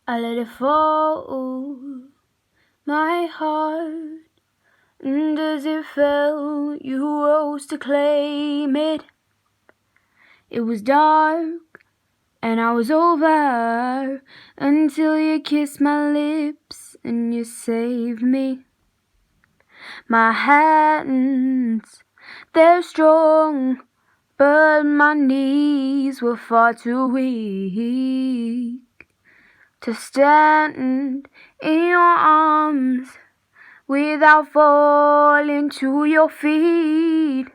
I let it fall, my heart, and as it fell, you rose to claim it. It was dark, and I was over, until you kissed my lips, and you saved me. My hands, they're strong, but my knees were far too weak to stand in your arms without falling to your feet.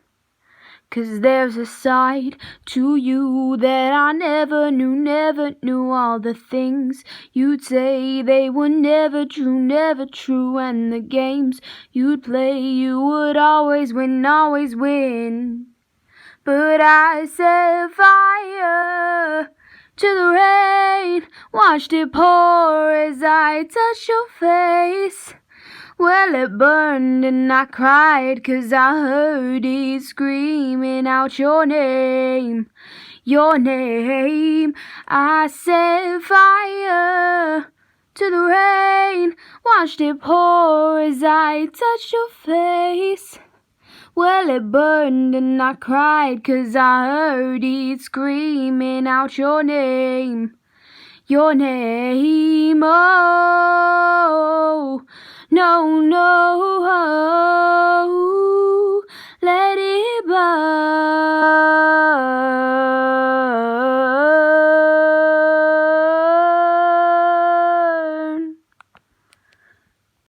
'Cause there's a side to you that I never knew all the things you'd say, they were never true, and the games you'd play, you would always win. But I set fire to the rain, watched it pour as I touched your face. Well, it burned and I cried, 'cause I heard it screaming out your name. I set fire to the rain, watched it pour as I touched your face. Well, it burned and I cried, 'cause I heard it screaming out your name. Oh, no,